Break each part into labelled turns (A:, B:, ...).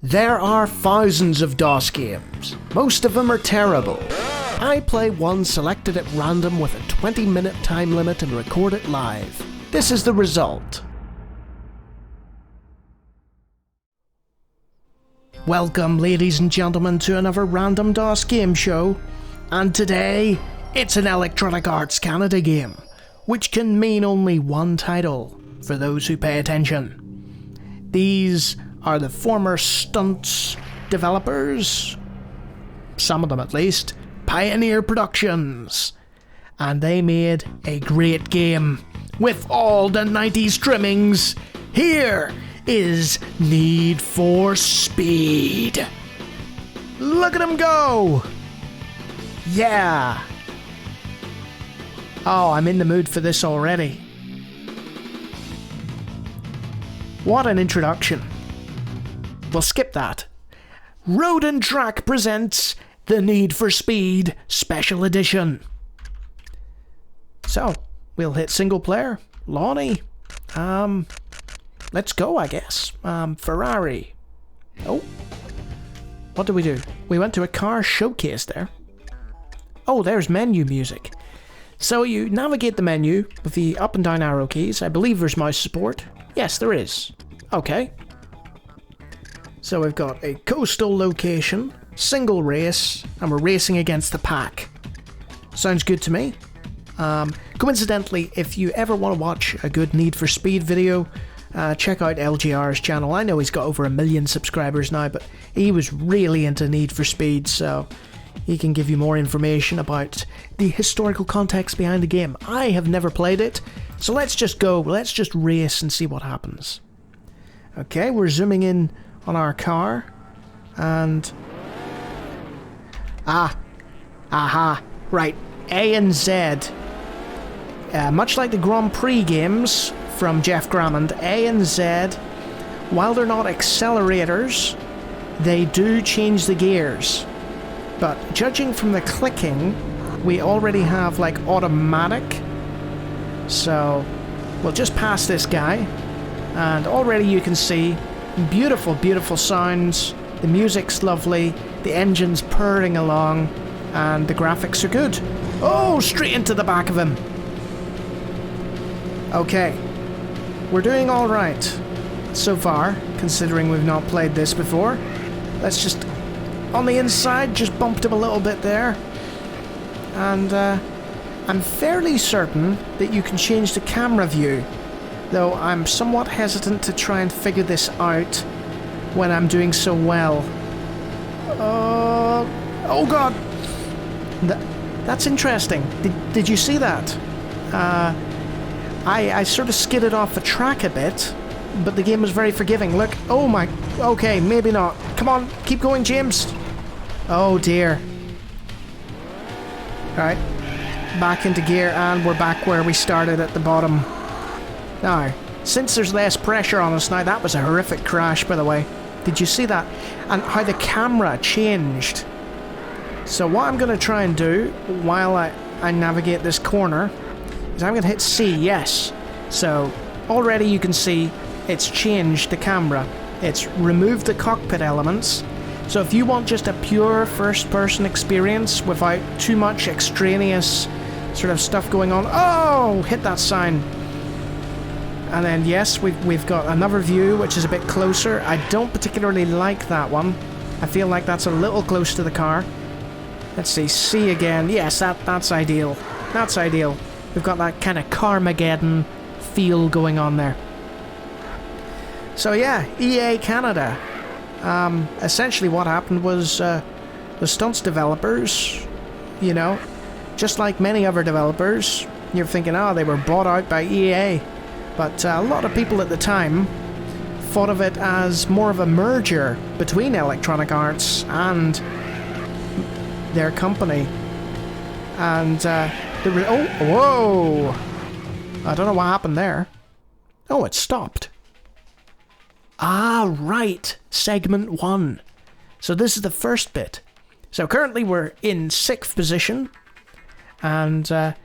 A: There are thousands of DOS games. Most of them are terrible. I play one selected at random with a 20-minute time limit and record it live. This is the result. Welcome, ladies and gentlemen, to another random DOS game show. And today, it's an Electronic Arts Canada game, which can mean only one title for those who pay attention. These are the former Stunts developers, some of them at least, Pioneer Productions, and they made a great game with all the 90s trimmings. Here is Need for Speed. Look at him go! Yeah! Oh, I'm in the mood for this already. What an introduction. We'll skip that. Road and Track presents the Need for Speed Special Edition. So, we'll hit single player. Lonnie. Let's go, I guess. Ferrari. Oh. What did we do? We went to a car showcase there. Oh, there's menu music. So you navigate the menu with the up and down arrow keys. I believe there's mouse support. Yes, there is. Okay. So we've got a coastal location, single race, and we're racing against the pack. Sounds good to me. Coincidentally, if you ever want to watch a good Need for Speed video, check out LGR's channel. I know he's got over 1 million subscribers now, but he was really into Need for Speed, so he can give you more information about the historical context behind the game. I have never played it, so let's just go. Let's just race and see what happens. Okay, we're zooming in on our car, and right, A and Z. Much like the Grand Prix games from Jeff Grammond, A and Z, while they're not accelerators, they do change the gears. But judging from the clicking, we already have like automatic. So we'll just pass this guy, and already you can see beautiful, beautiful sounds. The music's lovely, the engine's purring along, and the graphics are good. Oh, straight into the back of him. Okay, we're doing alright so far, considering we've not played this before. Let's just, on the inside, just bumped him a little bit there. And I'm fairly certain that you can change the camera view, though I'm somewhat hesitant to try and figure this out when I'm doing so well. Oh god! That's interesting. Did you see that? I sort of skidded off the track a bit, but the game was very forgiving. Look, oh my, okay, maybe not. Come on, keep going, James. Oh dear. Alright, back into gear, and we're back where we started at the bottom. Now, since there's less pressure on us now, that was a horrific crash, by the way. Did you see that? And how the camera changed. So what I'm going to try and do while I navigate this corner is I'm going to hit C, yes. So already you can see it's changed the camera. It's removed the cockpit elements. So if you want just a pure first-person experience without too much extraneous sort of stuff going on... Oh! Hit that sign. And then, yes, we've got another view, which is a bit closer. I don't particularly like that one. I feel like that's a little close to the car. Let's see, C again. Yes, that's ideal. That's ideal. We've got that kind of Carmageddon feel going on there. So yeah, EA Canada. Essentially what happened was the Stunts developers, you know, just like many other developers, you're thinking, oh, they were bought out by EA. But a lot of people at the time thought of it as more of a merger between Electronic Arts and their company. And oh, whoa! I don't know what happened there. Oh, it stopped. Ah, right. Segment 1. So this is the first bit. So currently we're in 6th position. And the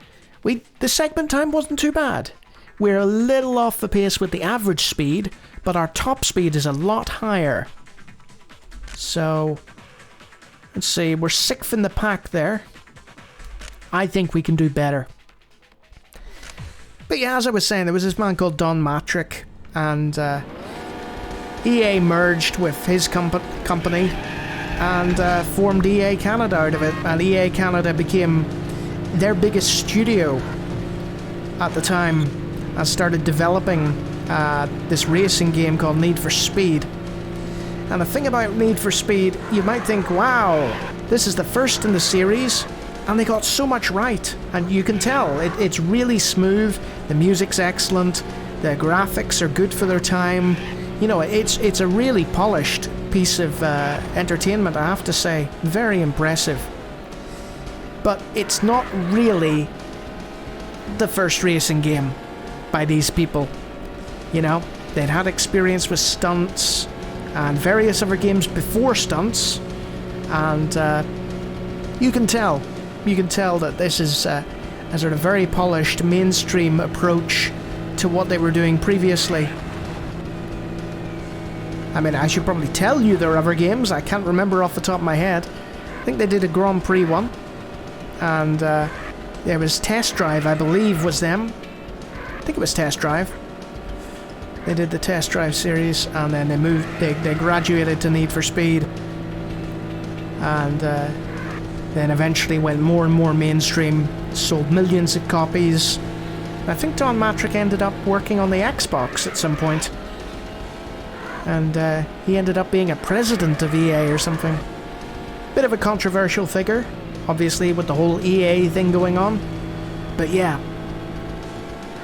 A: segment time wasn't too bad. We're a little off the pace with the average speed, but our top speed is a lot higher. So, let's see, we're 6th in the pack there. I think we can do better. But yeah, as I was saying, there was this man called Don Matrick, and EA merged with his company and formed EA Canada out of it, and EA Canada became their biggest studio at the time and started developing this racing game called Need for Speed. And the thing about Need for Speed, you might think, wow, this is the first in the series, and they got so much right. And you can tell, it's really smooth, the music's excellent, the graphics are good for their time. You know, it's a really polished piece of entertainment, I have to say. Very impressive. But it's not really the first racing game by these people. You know, they'd had experience with stunts and various other games before stunts, and you can tell that this is a sort of very polished mainstream approach to what they were doing previously. I mean, I should probably tell you there are other games. I can't remember off the top of my head. I think they did a Grand Prix one, and there was Test Drive, I believe, was them. I think it was Test Drive. They did the Test Drive series, and then they graduated to Need for Speed, and then eventually went more and more mainstream, sold millions of copies. I think Don Matrick ended up working on the Xbox at some point, and he ended up being a president of EA or something. Bit of a controversial figure, obviously, with the whole EA thing going on, but yeah,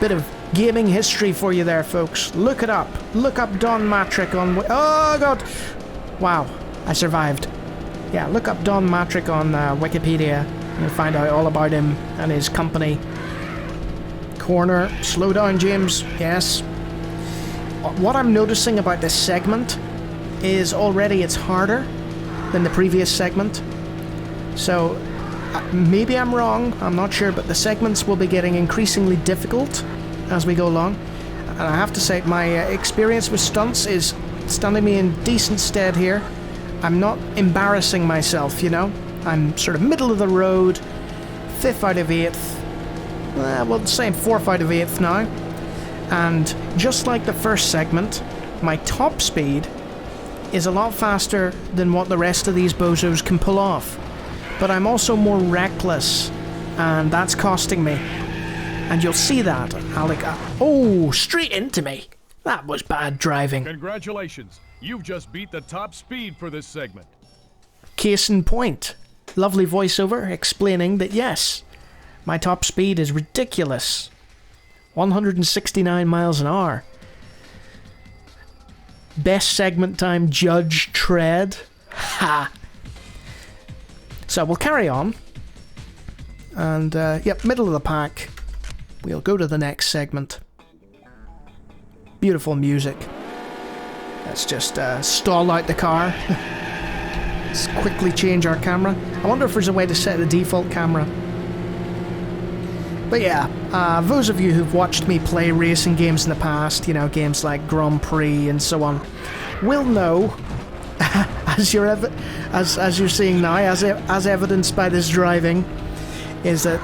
A: bit of gaming history for you there, folks. Look it up. Look up Don Matrick on... Oh, God! Wow, I survived. Yeah, look up Don Matrick on Wikipedia. You'll find out all about him and his company. Corner. Slow down, James. Yes. What I'm noticing about this segment is already it's harder than the previous segment. So, maybe I'm wrong, I'm not sure, but the segments will be getting increasingly difficult as we go along. And I have to say, my experience with stunts is standing me in decent stead here. I'm not embarrassing myself, you know? I'm sort of middle of the road, 5th out of 8th. Well, same 4th out of 8th now. And just like the first segment, my top speed is a lot faster than what the rest of these bozos can pull off. But I'm also more reckless, and that's costing me. And you'll see that. Oh, straight into me. That was bad driving.
B: Congratulations. You've just beat the top speed for this segment.
A: Case in point. Lovely voiceover explaining that yes, my top speed is ridiculous. 169 miles an hour. Best segment time, Judge Tread. Ha! So we'll carry on. And, yep, middle of the pack. We'll go to the next segment. Beautiful music. Let's just stall out the car. Let's quickly change our camera. I wonder if there's a way to set the default camera. But yeah, those of you who've watched me play racing games in the past, you know, games like Grand Prix and so on, will know, as you're seeing now, as evidenced by this driving, is that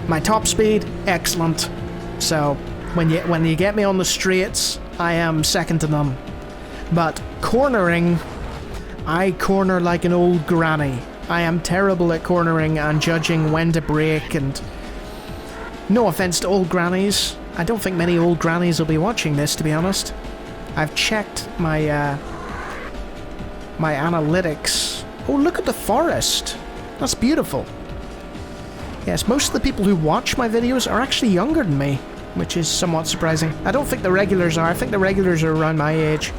A: my top speed, excellent. So when you get me on the straights, I am second to none. But cornering, I corner like an old granny. I am terrible at cornering and judging when to brake, and no offense to old grannies. I don't think many old grannies will be watching this, to be honest. I've checked my my analytics. Oh, look at the forest. That's beautiful. Yes, most of the people who watch my videos are actually younger than me, which is somewhat surprising. I don't think the regulars are. I think the regulars are around my age.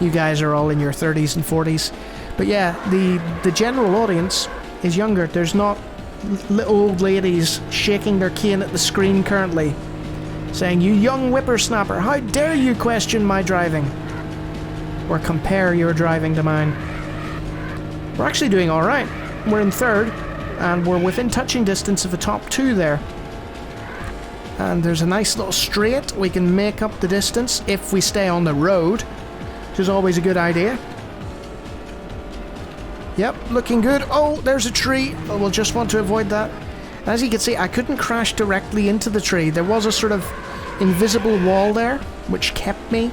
A: You guys are all in your 30s and 40s. But yeah, the general audience is younger. There's not little old ladies shaking their cane at the screen currently, saying, "You young whippersnapper, how dare you question my driving?" Or compare your driving to mine. We're actually doing alright. We're in 3rd, and we're within touching distance of the top 2 there. And there's a nice little straight. We can make up the distance if we stay on the road, which is always a good idea. Yep, looking good. Oh, there's a tree. Oh, we'll just want to avoid that. As you can see, I couldn't crash directly into the tree. There was a sort of invisible wall there, which kept me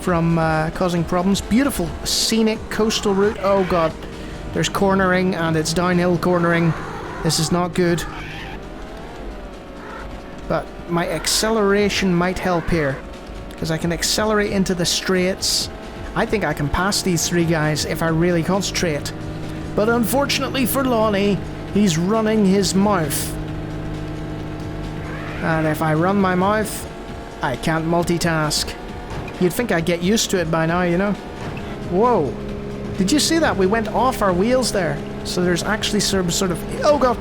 A: from causing problems. Beautiful, scenic coastal route. Oh god, there's cornering, and it's downhill cornering. This is not good. But my acceleration might help here, because I can accelerate into the straights. I think I can pass these three guys if I really concentrate. But unfortunately for Lonnie, he's running his mouth. And if I run my mouth, I can't multitask. You'd think I'd get used to it by now, you know? Whoa. Did you see that? We went off our wheels there. So there's actually some sort of... Oh god!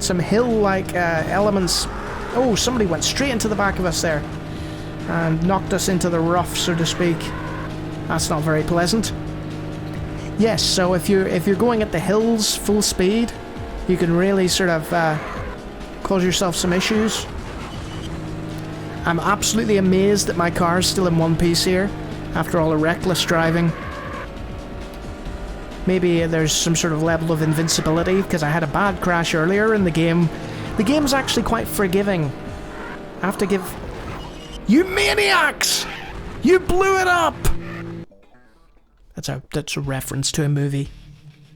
A: Some hill-like elements. Oh, somebody went straight into the back of us there. And knocked us into the rough, so to speak. That's not very pleasant. Yes, so if you're going at the hills full speed, you can really sort of cause yourself some issues. I'm absolutely amazed that my car's still in one piece here, after all the reckless driving. Maybe there's some sort of level of invincibility, because I had a bad crash earlier in the game. The game's actually quite forgiving. I have to give... You maniacs! You blew it up! That's a reference to a movie.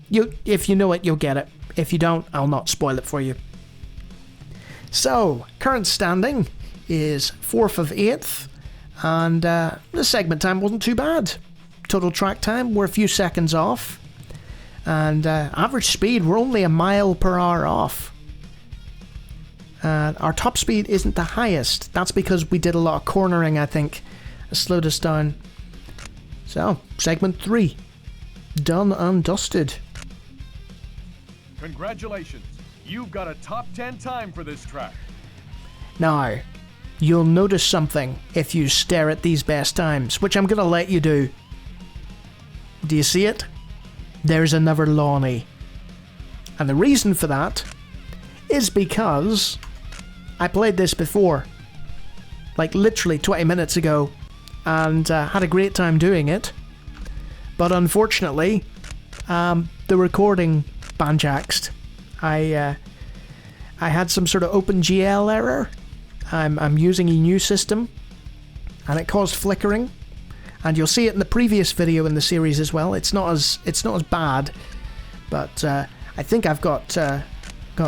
A: If you know it, you'll get it. If you don't, I'll not spoil it for you. So, current standing is 4th of 8th, and the segment time wasn't too bad. Total track time, we're a few seconds off, and average speed, we're only a mile per hour off. Our top speed isn't the highest. That's because we did a lot of cornering, I think. It slowed us down. So, segment 3. Done and dusted.
B: Congratulations. You've got a top 10 time for this track.
A: Now, you'll notice something if you stare at these best times, which I'm going to let you do. Do you see it? There's another Lonnie. And the reason for that is because I played this before. Like literally 20 minutes ago. And had a great time doing it. But unfortunately, the recording banjaxed. I had some sort of OpenGL error. I'm using a new system, and it caused flickering. And you'll see it in the previous video in the series as well. It's not as bad, but I think I've got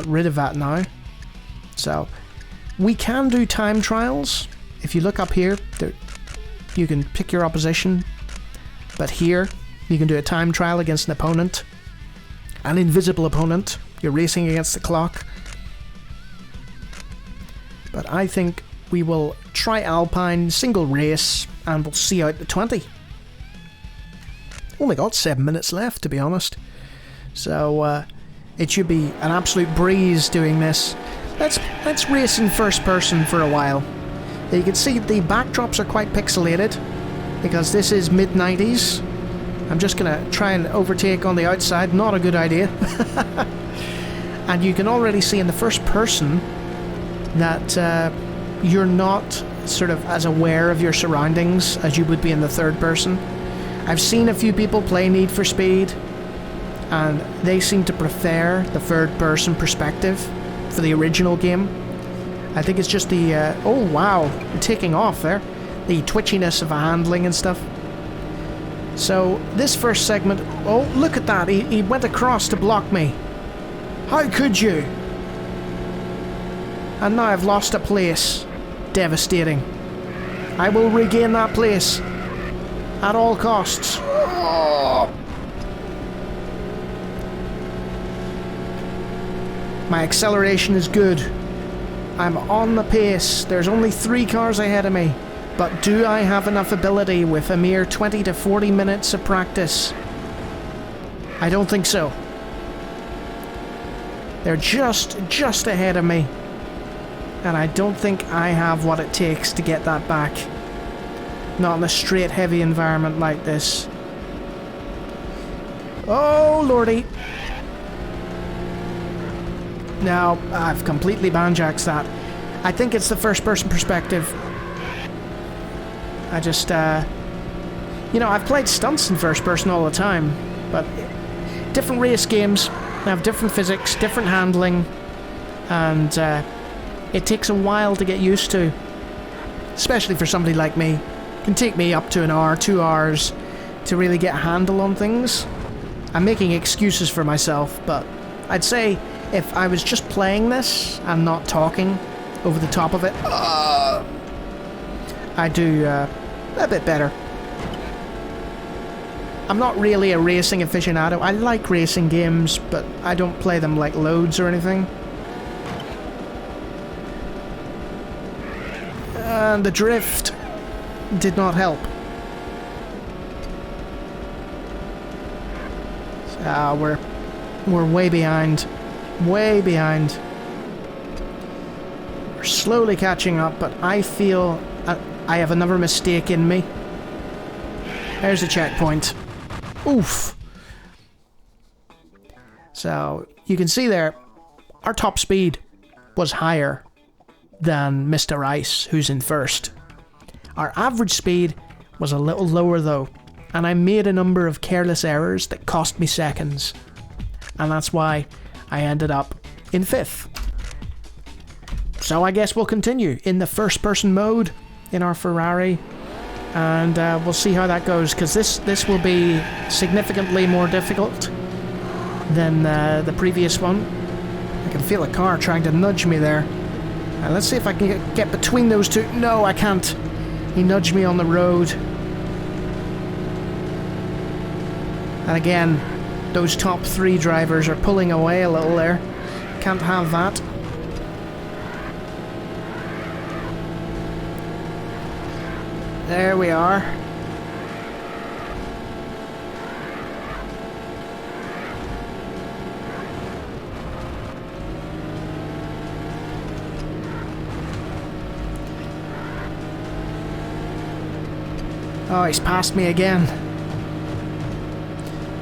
A: rid of that now. So we can do time trials. If you look up here, you can pick your opposition, but here you can do a time trial against an opponent, an invisible opponent. You're racing against the clock. But I think we will try Alpine, single race, and we'll see out the 20. Only got 7 minutes left, to be honest. So it should be an absolute breeze doing this. Let's race in first person for a while. You can see the backdrops are quite pixelated, because this is mid-90s. I'm just going to try and overtake on the outside, not a good idea. And you can already see in the first person that you're not sort of as aware of your surroundings as you would be in the third person. I've seen a few people play Need for Speed, and they seem to prefer the third person perspective for the original game. I think it's just the, oh wow, taking off there. The twitchiness of handling and stuff. So, this first segment, oh, look at that, he went across to block me. How could you? And now I've lost a place. Devastating. I will regain that place at all costs. Oh. My acceleration is good. I'm on the pace. There's only 3 cars ahead of me. But do I have enough ability with a mere 20 to 40 minutes of practice? I don't think so. They're just ahead of me. And I don't think I have what it takes to get that back. Not in a straight heavy environment like this. Oh lordy. Now, I've completely banjaxed that. I think it's the first person perspective. I just, you know, I've played stunts in first person all the time, but different race games have different physics, different handling, and it takes a while to get used to, especially for somebody like me. It can take me up to an hour, 2 hours to really get a handle on things. I'm making excuses for myself, but I'd say if I was just playing this and not talking over the top of it, I'd do a bit better. I'm not really a racing aficionado. I like racing games, but I don't play them like loads or anything. And the drift did not help. So we're way behind. Way behind. We're slowly catching up, but I feel I have another mistake in me. There's a checkpoint. Oof. So, you can see there, our top speed was higher than Mr. Ice, who's in first. Our average speed was a little lower though, and I made a number of careless errors that cost me seconds. And that's why I ended up in 5th. So I guess we'll continue in the first person mode in our Ferrari, and we'll see how that goes, because this will be significantly more difficult than the previous one. I can feel a car trying to nudge me there. Let's see if I can get between those two. No, I can't. He nudged me on the road. And again, those top 3 drivers are pulling away a little there. Can't have that. There we are. Oh, he's passed me again.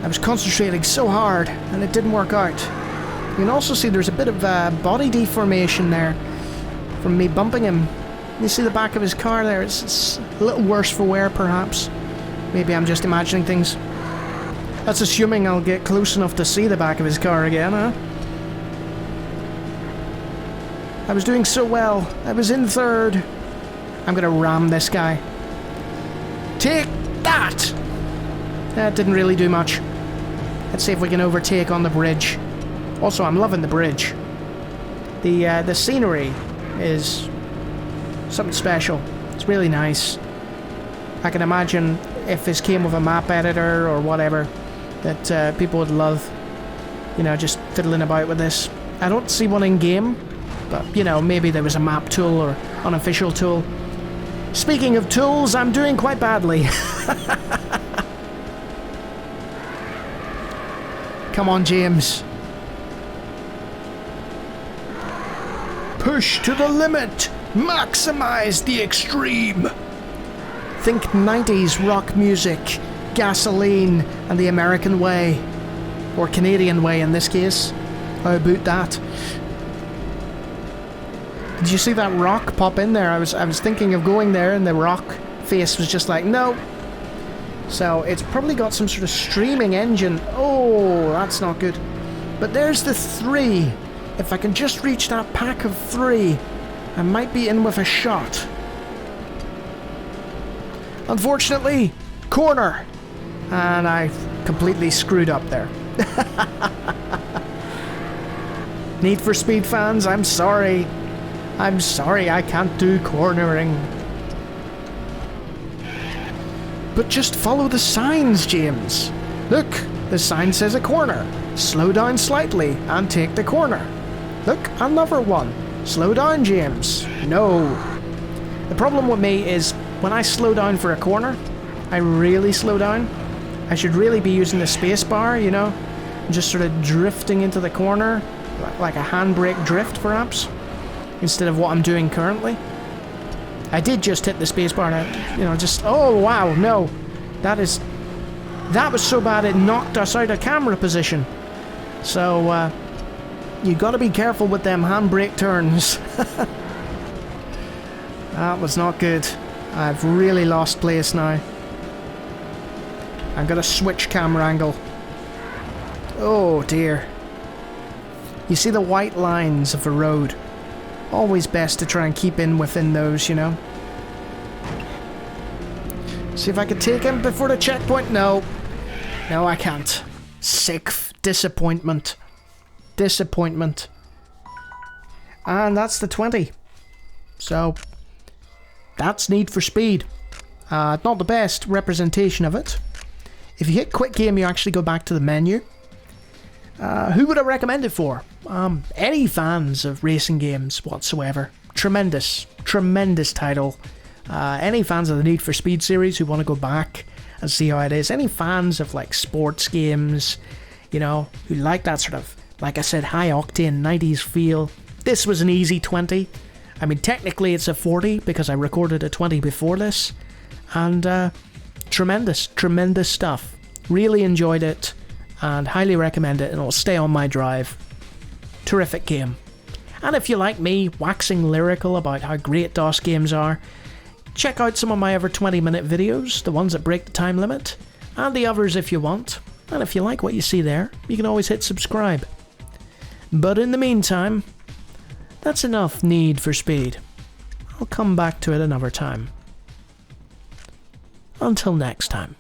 A: I was concentrating so hard, and it didn't work out. You can also see there's a bit of body deformation there from me bumping him. You see the back of his car there? It's a little worse for wear, perhaps. Maybe I'm just imagining things. That's assuming I'll get close enough to see the back of his car again, huh? I was doing so well. I was in 3rd. I'm gonna ram this guy. Take that! That didn't really do much. Let's see if we can overtake on the bridge. Also, I'm loving the bridge. The scenery is something special. It's really nice. I can imagine if this came with a map editor or whatever, that people would love, you know, just fiddling about with this. I don't see one in game, but, you know, maybe there was a map tool or unofficial tool. Speaking of tools, I'm doing quite badly. Come on, James. Push to the limit. Maximize the extreme. Think 90s rock music, gasoline, and the American way. Or Canadian way in this case. How about that? Did you see that rock pop in there? I was thinking of going there, and the rock face was just like, no. So it's probably got some sort of streaming engine. Oh, that's not good. But there's the 3. If I can just reach that pack of 3, I might be in with a shot. Unfortunately, corner. And I completely screwed up there. Need for Speed fans, I'm sorry. I'm sorry I can't do cornering. But just follow the signs, James. Look, the sign says a corner. Slow down slightly and take the corner. Look, another one. Slow down, James. No. The problem with me is when I slow down for a corner, I really slow down. I should really be using the space bar, you know, and just sort of drifting into the corner, like a handbrake drift, perhaps, instead of what I'm doing currently. I did just hit the spacebar, you know, just, oh wow, no. That was so bad it knocked us out of camera position. So, you gotta be careful with them handbrake turns. That was not good. I've really lost place now. I'm gonna switch camera angle. Oh dear. You see the white lines of the road. Always best to try and keep in within those, you know. See if I can take him before the checkpoint. No. No, I can't. Sixth. Disappointment. Disappointment. And that's the 20. So, that's Need for Speed. Not the best representation of it. If you hit Quick Game, you actually go back to the menu. Who would I recommend it for? Any fans of racing games whatsoever. Tremendous, tremendous title. Any fans of the Need for Speed series who want to go back and see how it is. Any fans of like sports games, you know, who like that sort of, like I said, high octane 90s feel. This was an easy 20. I mean, technically it's a 40 because I recorded a 20 before this. And tremendous, tremendous stuff. Really enjoyed it and highly recommend it, and it'll stay on my drive. Terrific game. And if you like me waxing lyrical about how great DOS games are, check out some of my other 20-minute videos, the ones that break the time limit, and the others if you want. And if you like what you see there, you can always hit subscribe. But in the meantime, that's enough Need for Speed. I'll come back to it another time. Until next time.